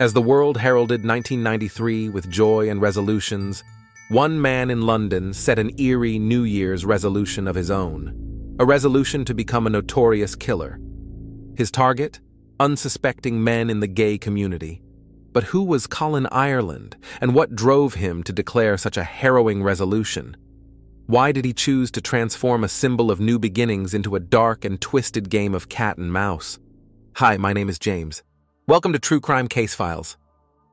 As the world heralded 1993 with joy and resolutions, one man in London set an eerie New Year's resolution of his own, a resolution to become a notorious killer. His target? Unsuspecting men in the gay community. But who was Colin Ireland, and what drove him to declare such a harrowing resolution? Why did he choose to transform a symbol of new beginnings into a dark and twisted game of cat and mouse? Hi, my name is James. Welcome to True Crime Case Files.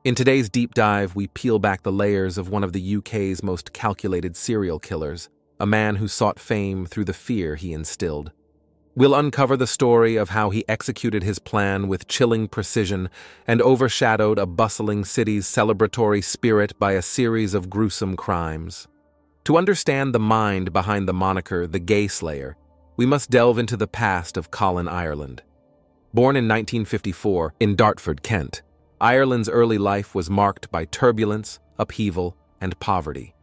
In today's deep dive, we peel back the layers of one of the UK's most calculated serial killers, a man who sought fame through the fear he instilled. We'll uncover the story of how he executed his plan with chilling precision and overshadowed a bustling city's celebratory spirit by a series of gruesome crimes. To understand the mind behind the moniker the Gay Slayer, we must delve into the past of Colin Ireland. Born in 1954 in Dartford, Kent, Ireland's early life was marked by turbulence, upheaval, and poverty.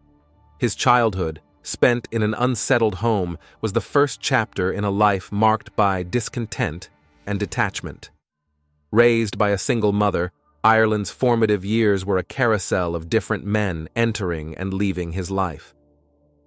His childhood, spent in an unsettled home, was the first chapter in a life marked by discontent and detachment. Raised by a single mother, Ireland's formative years were a carousel of different men entering and leaving his life.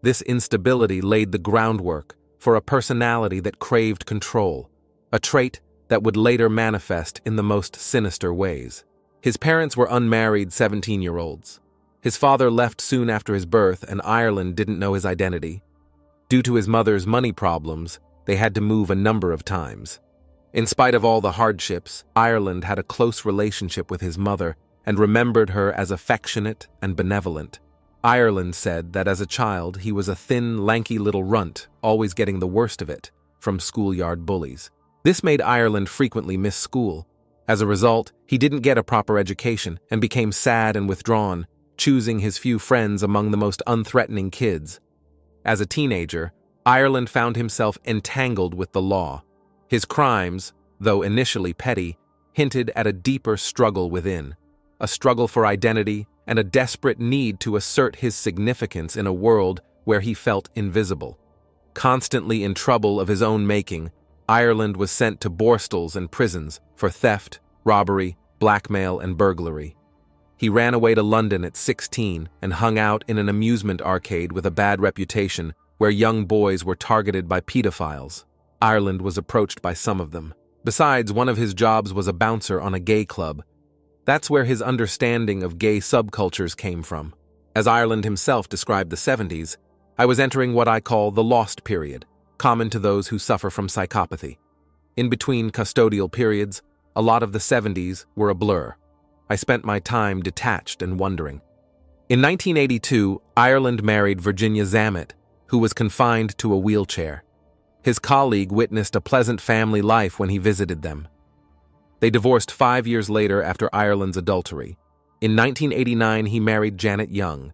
This instability laid the groundwork for a personality that craved control, a trait that would later manifest in the most sinister ways. His parents were unmarried 17-year-olds. His father left soon after his birth, and Ireland didn't know his identity. Due to his mother's money problems, they had to move a number of times. In spite of all the hardships, Ireland had a close relationship with his mother and remembered her as affectionate and benevolent. Ireland said that as a child he was a thin, lanky little runt, always getting the worst of it from schoolyard bullies. This made Ireland frequently miss school. As a result, he didn't get a proper education and became sad and withdrawn, choosing his few friends among the most unthreatening kids. As a teenager, Ireland found himself entangled with the law. His crimes, though initially petty, hinted at a deeper struggle within, a struggle for identity and a desperate need to assert his significance in a world where he felt invisible. Constantly in trouble of his own making, Ireland was sent to borstals and prisons for theft, robbery, blackmail, and burglary. He ran away to London at 16 and hung out in an amusement arcade with a bad reputation where young boys were targeted by pedophiles. Ireland was approached by some of them. Besides, one of his jobs was a bouncer on a gay club. That's where his understanding of gay subcultures came from. As Ireland himself described the 70s, "I was entering what I call the lost period, common to those who suffer from psychopathy. In between custodial periods, a lot of the 70s were a blur. I spent my time detached and wondering." In 1982, Ireland married Virginia Zammit, who was confined to a wheelchair. His colleague witnessed a pleasant family life when he visited them. They divorced 5 years later after Ireland's adultery. In 1989, he married Janet Young.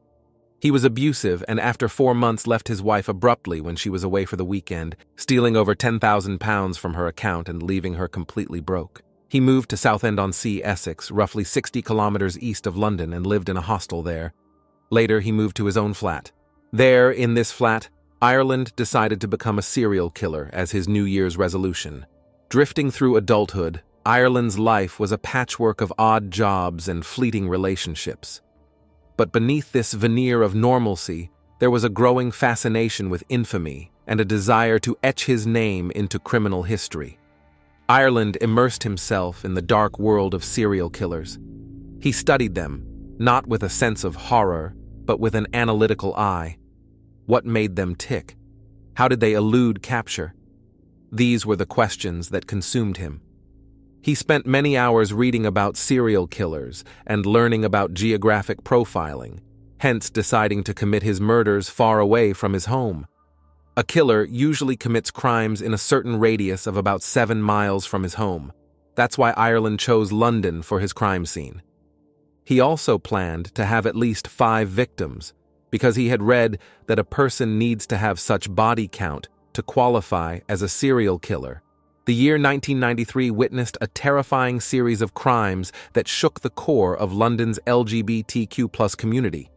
He was abusive and after 4 months left his wife abruptly when she was away for the weekend, stealing over £10,000 from her account and leaving her completely broke. He moved to Southend-on-Sea, Essex, roughly 60 kilometers east of London, and lived in a hostel there. Later, he moved to his own flat. There, in this flat, Ireland decided to become a serial killer as his New Year's resolution. Drifting through adulthood, Ireland's life was a patchwork of odd jobs and fleeting relationships. But beneath this veneer of normalcy, there was a growing fascination with infamy and a desire to etch his name into criminal history. Ireland immersed himself in the dark world of serial killers. He studied them, not with a sense of horror, but with an analytical eye. What made them tick? How did they elude capture? These were the questions that consumed him. He spent many hours reading about serial killers and learning about geographic profiling, hence deciding to commit his murders far away from his home. A killer usually commits crimes in a certain radius of about 7 miles from his home. That's why Ireland chose London for his crime scene. He also planned to have at least 5 victims, because he had read that a person needs to have such body count to qualify as a serial killer. The year 1993 witnessed a terrifying series of crimes that shook the core of London's LGBTQ+ community.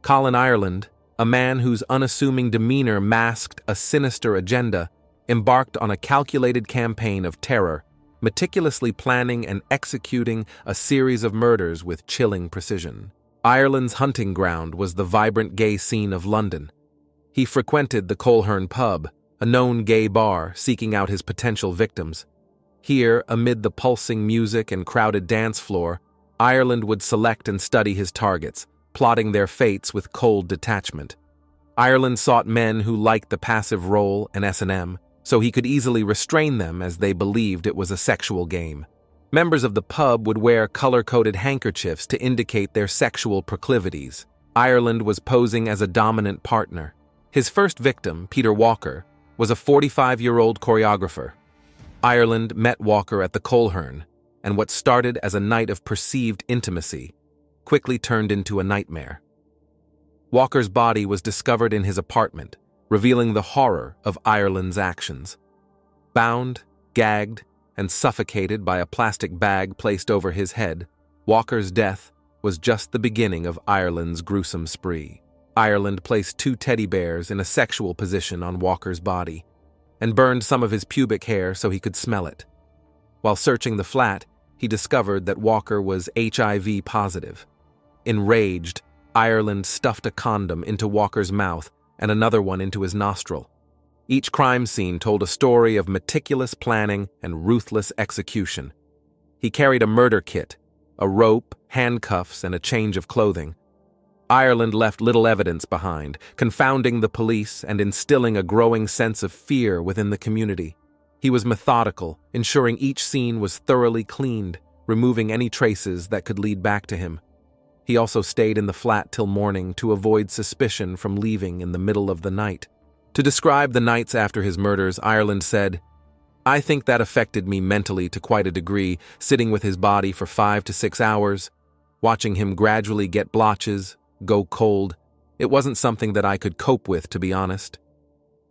Colin Ireland, a man whose unassuming demeanor masked a sinister agenda, embarked on a calculated campaign of terror, meticulously planning and executing a series of murders with chilling precision. Ireland's hunting ground was the vibrant gay scene of London. He frequented the Colin pub, a known gay bar, seeking out his potential victims. Here, amid the pulsing music and crowded dance floor, Ireland would select and study his targets, plotting their fates with cold detachment. Ireland sought men who liked the passive role and S&M, so he could easily restrain them as they believed it was a sexual game. Members of the pub would wear color-coded handkerchiefs to indicate their sexual proclivities. Ireland was posing as a dominant partner. His first victim, Peter Walker, was a 45-year-old choreographer. Ireland met Walker at the Colin, and what started as a night of perceived intimacy quickly turned into a nightmare. Walker's body was discovered in his apartment, revealing the horror of Ireland's actions. Bound, gagged, and suffocated by a plastic bag placed over his head, Walker's death was just the beginning of Ireland's gruesome spree. Ireland placed 2 teddy bears in a sexual position on Walker's body and burned some of his pubic hair so he could smell it. While searching the flat, he discovered that Walker was HIV positive. Enraged, Ireland stuffed a condom into Walker's mouth and another one into his nostril. Each crime scene told a story of meticulous planning and ruthless execution. He carried a murder kit, a rope, handcuffs, and a change of clothing. Ireland left little evidence behind, confounding the police and instilling a growing sense of fear within the community. He was methodical, ensuring each scene was thoroughly cleaned, removing any traces that could lead back to him. He also stayed in the flat till morning to avoid suspicion from leaving in the middle of the night. To describe the nights after his murders, Ireland said, "I think that affected me mentally to quite a degree, sitting with his body for 5 to 6 hours, watching him gradually get blotches, go cold. It wasn't something that I could cope with, to be honest."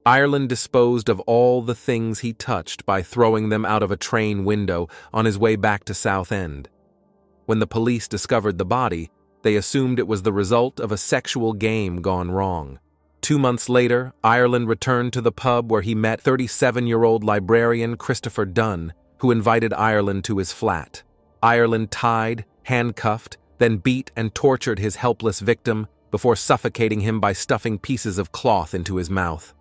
Ireland disposed of all the things he touched by throwing them out of a train window on his way back to Southend. When the police discovered the body, they assumed it was the result of a sexual game gone wrong. 2 months later, Ireland returned to the pub where he met 37-year-old librarian Christopher Dunn, who invited Ireland to his flat. Ireland tied, handcuffed, then beat and tortured his helpless victim before suffocating him by stuffing pieces of cloth into his mouth.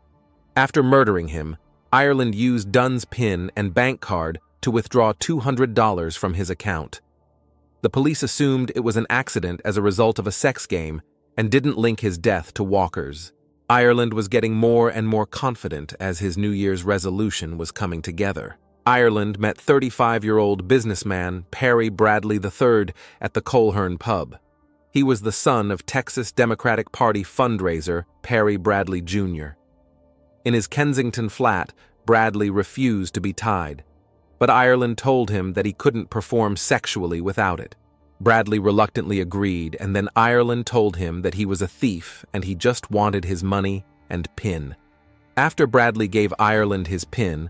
After murdering him, Ireland used Dunn's PIN and bank card to withdraw $200 from his account. The police assumed it was an accident as a result of a sex game and didn't link his death to Walker's. Ireland was getting more and more confident as his New Year's resolution was coming together. Ireland met 35-year-old businessman Perry Bradley III at the Colin pub. He was the son of Texas Democratic Party fundraiser Perry Bradley Jr. In his Kensington flat, Bradley refused to be tied, but Ireland told him that he couldn't perform sexually without it. Bradley reluctantly agreed, and then Ireland told him that he was a thief and he just wanted his money and PIN. After Bradley gave Ireland his PIN,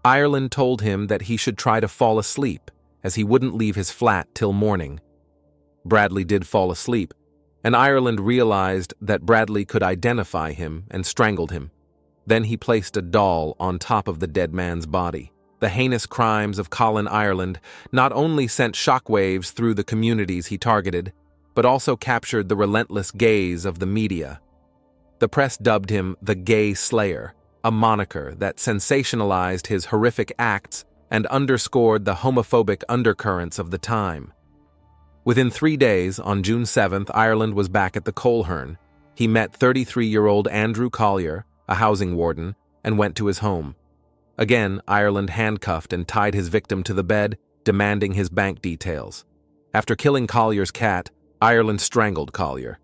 Ireland told him that he should try to fall asleep, as he wouldn't leave his flat till morning. Bradley did fall asleep, and Ireland realized that Bradley could identify him and strangled him. Then he placed a doll on top of the dead man's body. The heinous crimes of Colin Ireland not only sent shockwaves through the communities he targeted, but also captured the relentless gaze of the media. The press dubbed him the Gay Slayer, a moniker that sensationalized his horrific acts and underscored the homophobic undercurrents of the time. Within 3 days, on June 7th, Ireland was back at the Colin. He met 33-year-old Andrew Collier, a housing warden, and went to his home. Again, Ireland handcuffed and tied his victim to the bed, demanding his bank details. After killing Collier's cat, Ireland strangled Collier.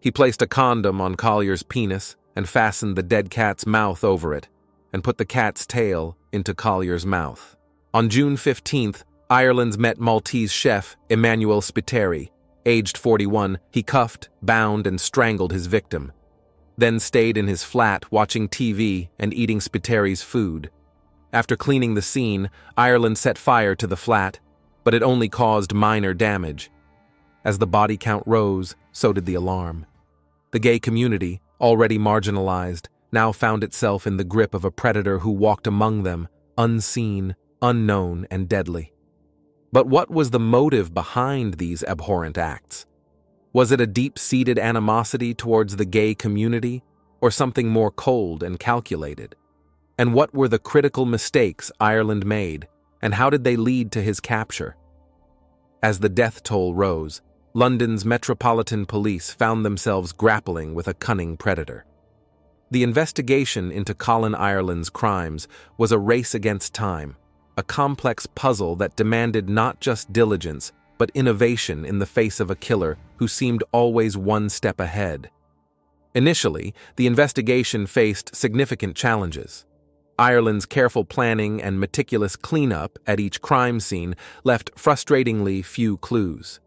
He placed a condom on Collier's penis and fastened the dead cat's mouth over it, and put the cat's tail into Collier's mouth. On June 15th, Ireland's met Maltese chef Emanuele Spiteri. Aged 41, he cuffed, bound, and strangled his victim, then stayed in his flat watching TV and eating Spiteri's food. After cleaning the scene, Ireland set fire to the flat, but it only caused minor damage. As the body count rose, so did the alarm. The gay community, already marginalized, now found itself in the grip of a predator who walked among them, unseen, unknown, and deadly. But what was the motive behind these abhorrent acts? Was it a deep-seated animosity towards the gay community, or something more cold and calculated? And what were the critical mistakes Ireland made, and how did they lead to his capture? As the death toll rose, London's Metropolitan Police found themselves grappling with a cunning predator. The investigation into Colin Ireland's crimes was a race against time, a complex puzzle that demanded not just diligence, but innovation in the face of a killer who seemed always one step ahead. Initially, the investigation faced significant challenges. Ireland's careful planning and meticulous cleanup at each crime scene left frustratingly few clues.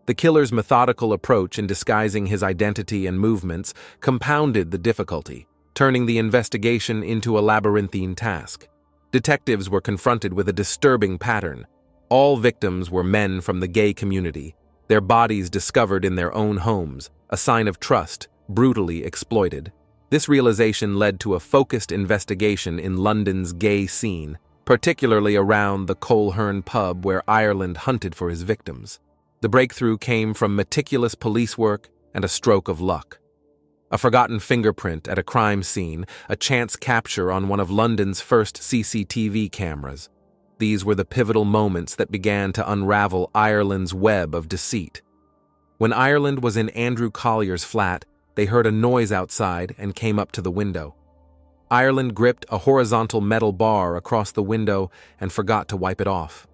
The killer's methodical approach in disguising his identity and movements compounded the difficulty, turning the investigation into a labyrinthine task. Detectives were confronted with a disturbing pattern. All victims were men from the gay community, their bodies discovered in their own homes, a sign of trust, brutally exploited. This realization led to a focused investigation in London's gay scene, particularly around the Colin pub where Ireland hunted for his victims. The breakthrough came from meticulous police work and a stroke of luck. A forgotten fingerprint at a crime scene, a chance capture on one of London's first CCTV cameras. These were the pivotal moments that began to unravel Ireland's web of deceit. When Ireland was in Andrew Collier's flat, they heard a noise outside and came up to the window. Ireland gripped a horizontal metal bar across the window and forgot to wipe it off.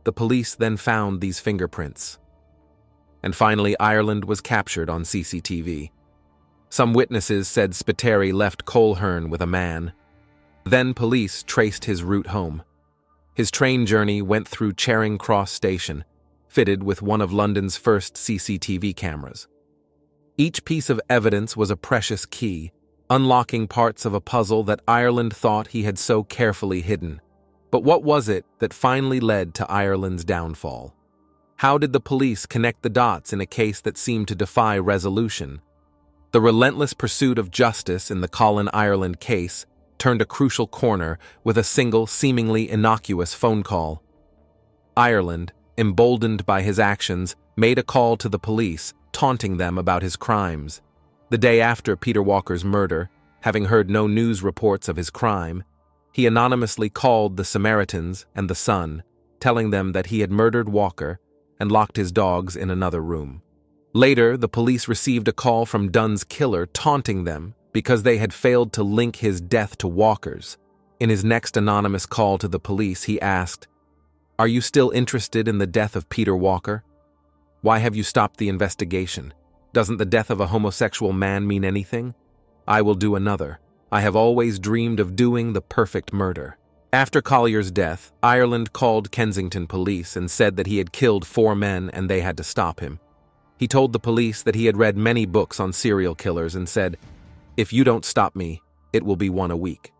The police then found these fingerprints. And finally, Ireland was captured on CCTV. Some witnesses said Spiteri left Colin with a man. Then police traced his route home. His train journey went through Charing Cross Station, fitted with one of London's first CCTV cameras. Each piece of evidence was a precious key, unlocking parts of a puzzle that Ireland thought he had so carefully hidden. But what was it that finally led to Ireland's downfall? How did the police connect the dots in a case that seemed to defy resolution? The relentless pursuit of justice in the Colin Ireland case turned a crucial corner with a single, seemingly innocuous phone call. Ireland, emboldened by his actions, made a call to the police, taunting them about his crimes. The day after Peter Walker's murder, having heard no news reports of his crime, he anonymously called the Samaritans and the Sun, telling them that he had murdered Walker and locked his dogs in another room. Later, the police received a call from Dunn's killer taunting them because they had failed to link his death to Walker's. In his next anonymous call to the police, he asked, "Are you still interested in the death of Peter Walker? Why have you stopped the investigation? Doesn't the death of a homosexual man mean anything? I will do another. I have always dreamed of doing the perfect murder." After Collier's death, Ireland called Kensington police and said that he had killed 4 men and they had to stop him. He told the police that he had read many books on serial killers and said, "If you don't stop me, it will be one a week."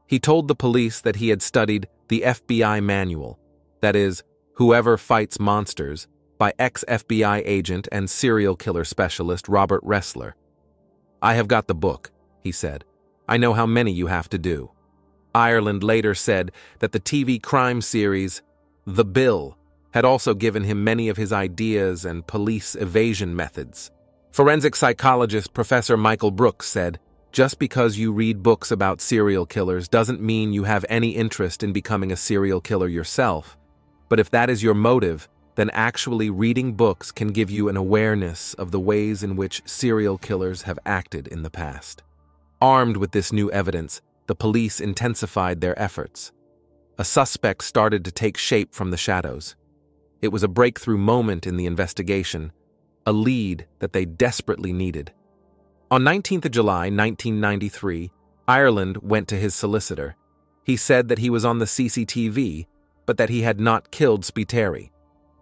He told the police that he had studied the FBI manual, that is, Whoever Fights Monsters, by ex-FBI agent and serial killer specialist Robert Ressler. "I have got the book," he said. "I know how many you have to do." Ireland later said that the TV crime series, The Bill, had also given him many of his ideas and police evasion methods. Forensic psychologist Professor Michael Brooks said, "Just because you read books about serial killers doesn't mean you have any interest in becoming a serial killer yourself. But if that is your motive, then actually reading books can give you an awareness of the ways in which serial killers have acted in the past." Armed with this new evidence, the police intensified their efforts. A suspect started to take shape from the shadows. It was a breakthrough moment in the investigation, a lead that they desperately needed. On 19th of July, 1993, Ireland went to his solicitor. He said that he was on the CCTV, but that he had not killed Spiteri.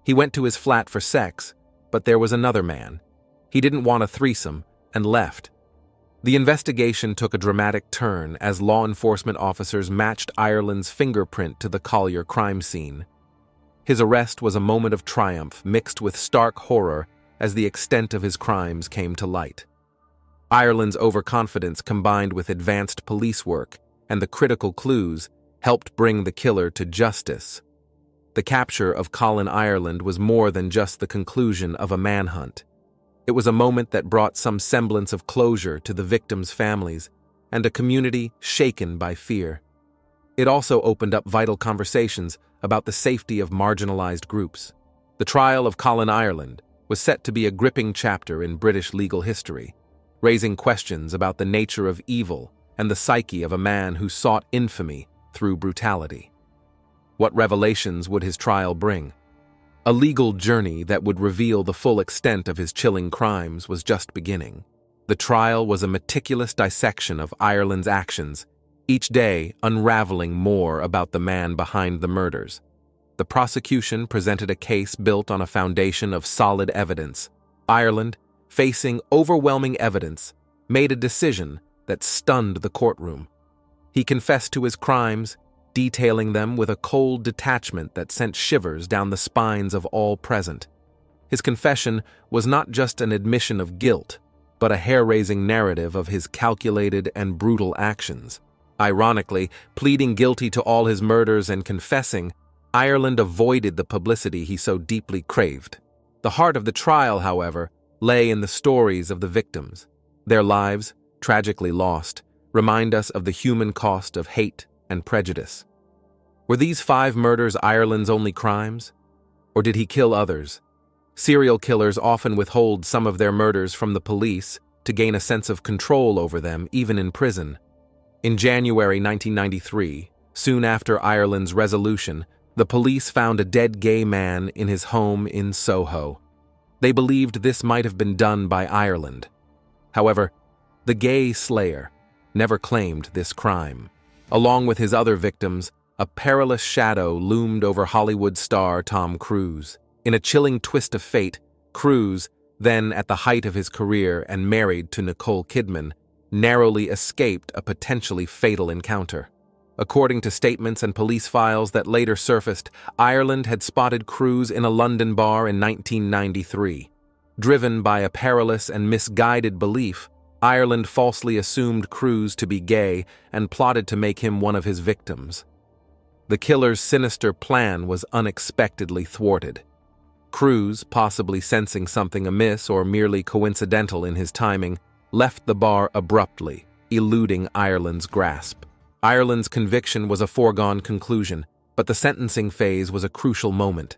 He went to his flat for sex, but there was another man. He didn't want a threesome and left. The investigation took a dramatic turn as law enforcement officers matched Ireland's fingerprint to the Collier crime scene. His arrest was a moment of triumph mixed with stark horror as the extent of his crimes came to light. Ireland's overconfidence combined with advanced police work and the critical clues helped bring the killer to justice. The capture of Colin Ireland was more than just the conclusion of a manhunt. It was a moment that brought some semblance of closure to the victims' families and a community shaken by fear. It also opened up vital conversations about the safety of marginalized groups. The trial of Colin Ireland was set to be a gripping chapter in British legal history, raising questions about the nature of evil and the psyche of a man who sought infamy through brutality. What revelations would his trial bring? A legal journey that would reveal the full extent of his chilling crimes was just beginning. The trial was a meticulous dissection of Ireland's actions, each day unraveling more about the man behind the murders. The prosecution presented a case built on a foundation of solid evidence. Ireland, facing overwhelming evidence, made a decision that stunned the courtroom. He confessed to his crimes, detailing them with a cold detachment that sent shivers down the spines of all present. His confession was not just an admission of guilt, but a hair-raising narrative of his calculated and brutal actions. Ironically, pleading guilty to all his murders and confessing, Ireland avoided the publicity he so deeply craved. The heart of the trial, however, lay in the stories of the victims. Their lives, tragically lost, remind us of the human cost of hate and prejudice. Were these 5 murders Ireland's only crimes? Or did he kill others? Serial killers often withhold some of their murders from the police to gain a sense of control over them, even in prison. In January 1993, soon after Ireland's resolution, the police found a dead gay man in his home in Soho. They believed this might have been done by Ireland. However, the gay slayer never claimed this crime. Along with his other victims, a perilous shadow loomed over Hollywood star Tom Cruise. In a chilling twist of fate, Cruise, then at the height of his career and married to Nicole Kidman, narrowly escaped a potentially fatal encounter. According to statements and police files that later surfaced, Ireland had spotted Cruise in a London bar in 1993. Driven by a perilous and misguided belief, Ireland falsely assumed Cruise to be gay and plotted to make him one of his victims. The killer's sinister plan was unexpectedly thwarted. Cruise, possibly sensing something amiss or merely coincidental in his timing, left the bar abruptly, eluding Ireland's grasp. Ireland's conviction was a foregone conclusion, but the sentencing phase was a crucial moment.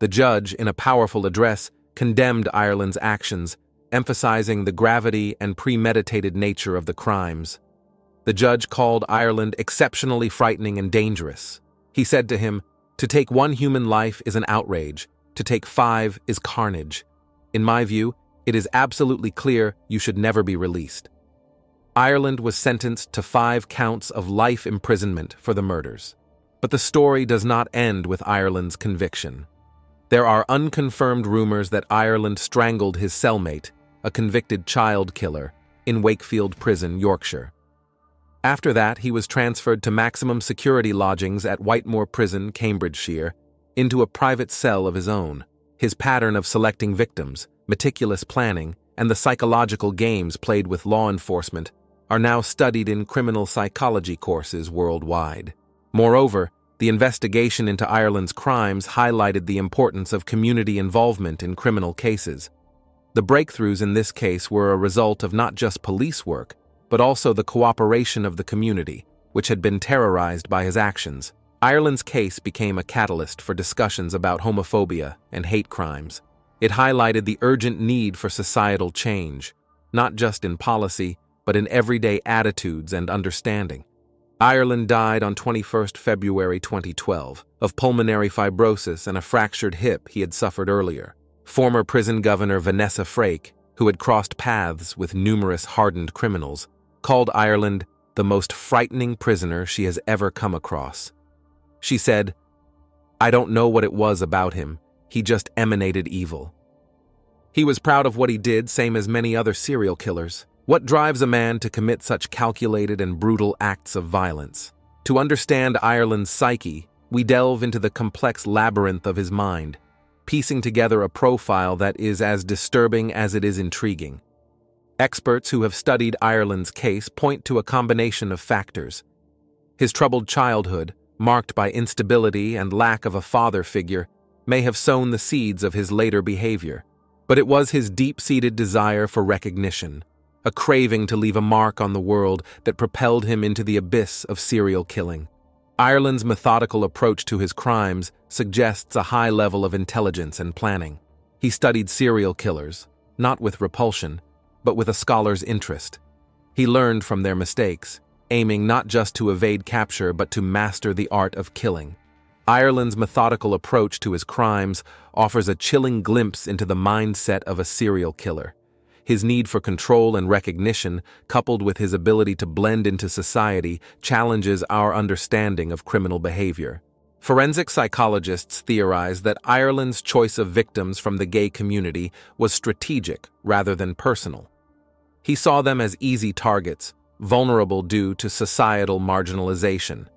The judge, in a powerful address, condemned Ireland's actions, emphasizing the gravity and premeditated nature of the crimes. The judge called Ireland exceptionally frightening and dangerous. He said to him, "To take one human life is an outrage. To take 5 is carnage. In my view, it is absolutely clear you should never be released." Ireland was sentenced to 5 counts of life imprisonment for the murders. But the story does not end with Ireland's conviction. There are unconfirmed rumors that Ireland strangled his cellmate, a convicted child killer, in Wakefield Prison, Yorkshire. After that, he was transferred to maximum security lodgings at Whitemoor Prison, Cambridgeshire, into a private cell of his own. His pattern of selecting victims, meticulous planning, and the psychological games played with law enforcement are now studied in criminal psychology courses worldwide. Moreover, the investigation into Ireland's crimes highlighted the importance of community involvement in criminal cases. The breakthroughs in this case were a result of not just police work, but also the cooperation of the community, which had been terrorized by his actions. Ireland's case became a catalyst for discussions about homophobia and hate crimes. It highlighted the urgent need for societal change, not just in policy, but in everyday attitudes and understanding. Ireland died on 21 February 2012 of pulmonary fibrosis and a fractured hip he had suffered earlier. Former prison governor Vanessa Frake, who had crossed paths with numerous hardened criminals, called Ireland the most frightening prisoner she has ever come across. She said, "I don't know what it was about him. He just emanated evil." He was proud of what he did, same as many other serial killers. What drives a man to commit such calculated and brutal acts of violence? To understand Ireland's psyche, we delve into the complex labyrinth of his mind, piecing together a profile that is as disturbing as it is intriguing. Experts who have studied Ireland's case point to a combination of factors: His troubled childhood, marked by instability and lack of a father figure, may have sown the seeds of his later behavior. But it was his deep-seated desire for recognition, a craving to leave a mark on the world that propelled him into the abyss of serial killing. Ireland's methodical approach to his crimes suggests a high level of intelligence and planning. He studied serial killers, not with repulsion, but with a scholar's interest. He learned from their mistakes, aiming not just to evade capture but to master the art of killing. Ireland's methodical approach to his crimes offers a chilling glimpse into the mindset of a serial killer. His need for control and recognition, coupled with his ability to blend into society, challenges our understanding of criminal behavior. Forensic psychologists theorize that Ireland's choice of victims from the gay community was strategic rather than personal. He saw them as easy targets, vulnerable due to societal marginalization.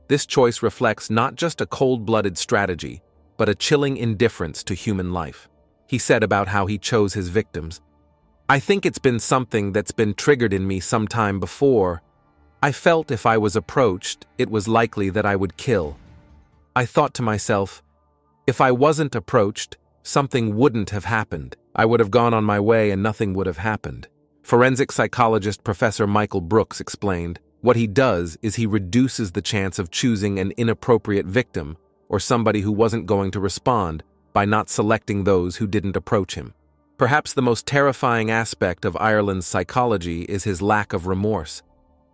This choice reflects not just a cold-blooded strategy, but a chilling indifference to human life. He said about how he chose his victims, "I think it's been something that's been triggered in me some time before. I felt if I was approached, it was likely that I would kill. I thought to myself, if I wasn't approached, something wouldn't have happened. I would have gone on my way and nothing would have happened." Forensic psychologist Professor Michael Brooks explained, what he does is he reduces the chance of choosing an inappropriate victim or somebody who wasn't going to respond by not selecting those who didn't approach him. Perhaps the most terrifying aspect of Ireland's psychology is his lack of remorse.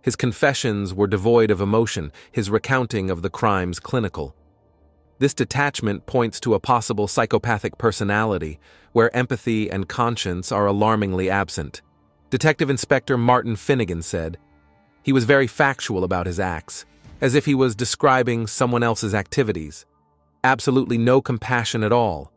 His confessions were devoid of emotion, his recounting of the crimes clinical. This detachment points to a possible psychopathic personality, where empathy and conscience are alarmingly absent. Detective Inspector Martin Finnegan said, "He was very factual about his acts, as if he was describing someone else's activities. Absolutely no compassion at all.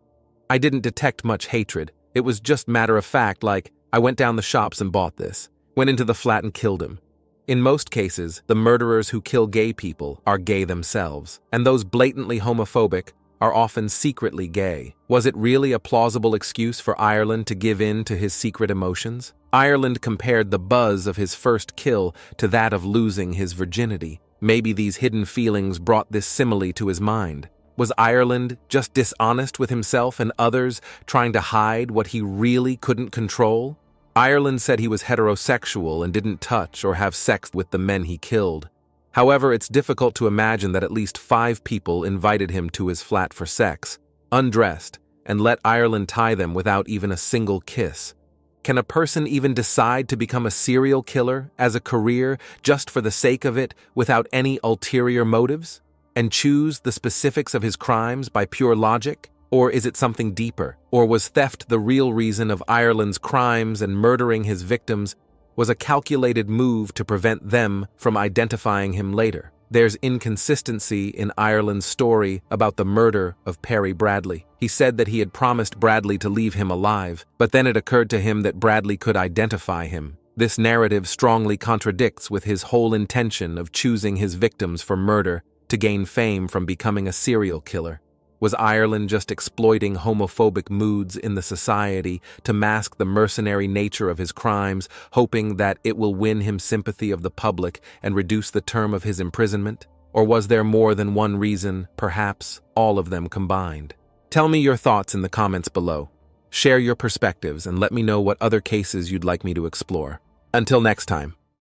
I didn't detect much hatred. It was just matter of fact, like, I went down the shops and bought this, went into the flat and killed him." In most cases, the murderers who kill gay people are gay themselves, and those blatantly homophobic are often secretly gay. Was it really a plausible excuse for Ireland to give in to his secret emotions? Ireland compared the buzz of his first kill to that of losing his virginity. Maybe these hidden feelings brought this simile to his mind. Was Ireland just dishonest with himself and others, trying to hide what he really couldn't control? Ireland said he was heterosexual and didn't touch or have sex with the men he killed. However, it's difficult to imagine that at least 5 people invited him to his flat for sex, undressed, and let Ireland tie them without even a single kiss. Can a person even decide to become a serial killer as a career just for the sake of it without any ulterior motives? And choose the specifics of his crimes by pure logic? Or is it something deeper? Or was theft the real reason of Ireland's crimes and murdering his victims was a calculated move to prevent them from identifying him later? There's inconsistency in Ireland's story about the murder of Perry Bradley. He said that he had promised Bradley to leave him alive, but then it occurred to him that Bradley could identify him. This narrative strongly contradicts with his whole intention of choosing his victims for murder to gain fame from becoming a serial killer. Was Ireland just exploiting homophobic moods in the society to mask the mercenary nature of his crimes, hoping that it will win him sympathy of the public and reduce the term of his imprisonment? Or was there more than one reason, perhaps all of them combined? Tell me your thoughts in the comments below. Share your perspectives and let me know what other cases you'd like me to explore. Until next time.